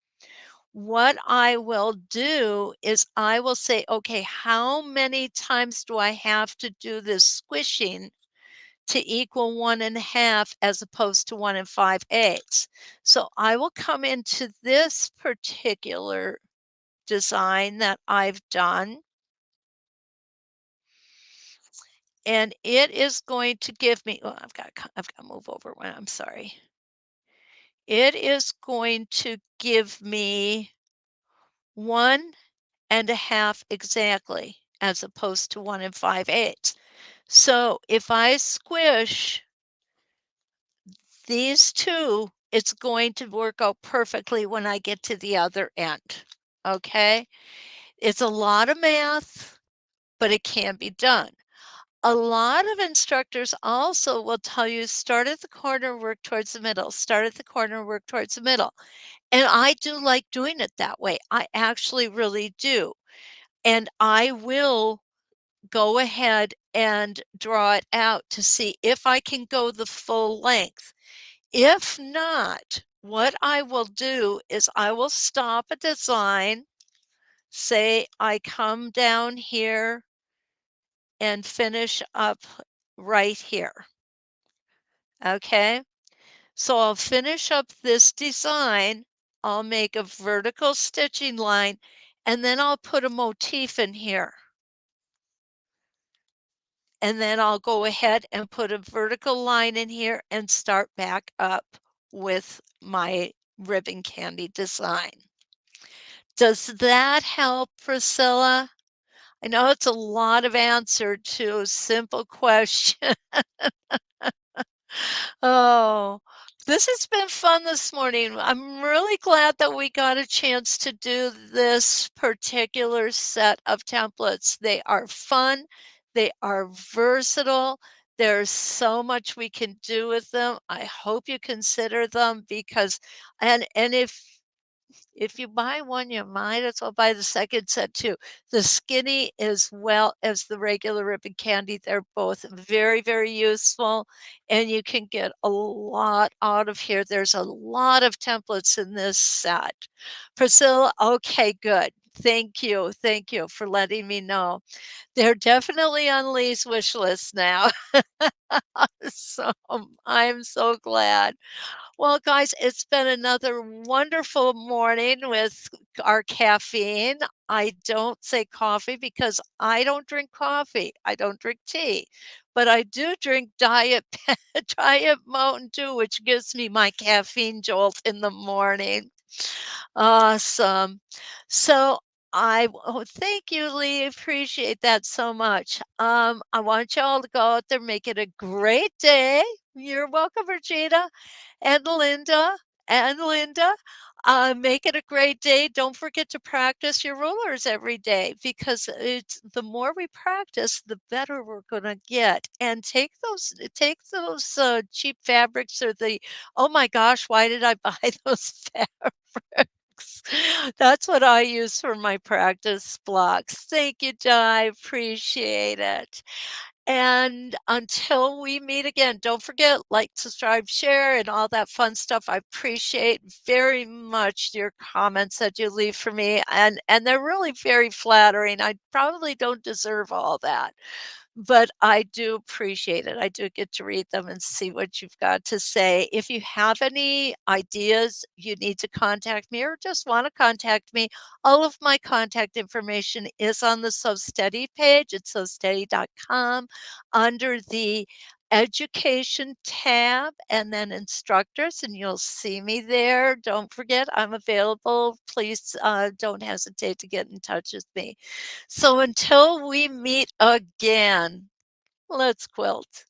what I will do is I will say, okay, how many times do I have to do this squishing to equal 1.5 as opposed to 1 and 5/8? So I will come into this particular design that I've done, and it is going to give me, oh, I've got to move over one, I'm sorry. It is going to give me 1.5 exactly, as opposed to 1 and 5/8. So if I squish these two, it's going to work out perfectly when I get to the other end. Okay? It's a lot of math, but it can be done. A lot of instructors also will tell you start at the corner, work towards the middle, start at the corner, work towards the middle. And I do like doing it that way. I actually really do. And I will go ahead and draw it out to see if I can go the full length. If not, what I will do is I will stop a design, say I come down here and finish up right here. Okay, so I'll finish up this design, I'll make a vertical stitching line, and then I'll put a motif in here. And then I'll go ahead and put a vertical line in here and start back up with my ribbon candy design. Does that help, Priscilla? I know it's a lot of answer to a simple question. Oh, this has been fun this morning. I'm really glad that we got a chance to do this particular set of templates. They are fun, they are versatile. There's so much we can do with them. I hope you consider them because and if you buy one, you might as well buy the second set too. The skinny as well as the regular ribbon candy, they're both very, very useful, and you can get a lot out of here. There's a lot of templates in this set. Priscilla, okay, good. Thank you for letting me know. They're definitely on Lee's wish list now. So I'm so glad. Well, guys, it's been another wonderful morning with our caffeine. I don't say coffee because I don't drink coffee. I don't drink tea, but I do drink Diet Mountain Dew, which gives me my caffeine jolt in the morning. Awesome. So thank you, Lee. Appreciate that so much. I want y'all to go out there, make it a great day. You're welcome, Regina and Linda and Linda. Make it a great day. Don't forget to practice your rulers every day because it's the more we practice, the better we're going to get. And take those cheap fabrics or the oh my gosh, why did I buy those fabrics? That's what I use for my practice blocks. Thank you, Di. Appreciate it. And until we meet again, don't forget, like, subscribe, share, and all that fun stuff. I appreciate very much your comments that you leave for me, and they're really very flattering. I probably don't deserve all that, but I do appreciate it. I do get to read them and see what you've got to say. If you have any ideas, you need to contact me or just want to contact me, all of my contact information is on the SoSteady page. It's sosteady.com under the education tab and then instructors, and you'll see me there. Don't forget, I'm available. Please don't hesitate to get in touch with me. So until we meet again, let's quilt.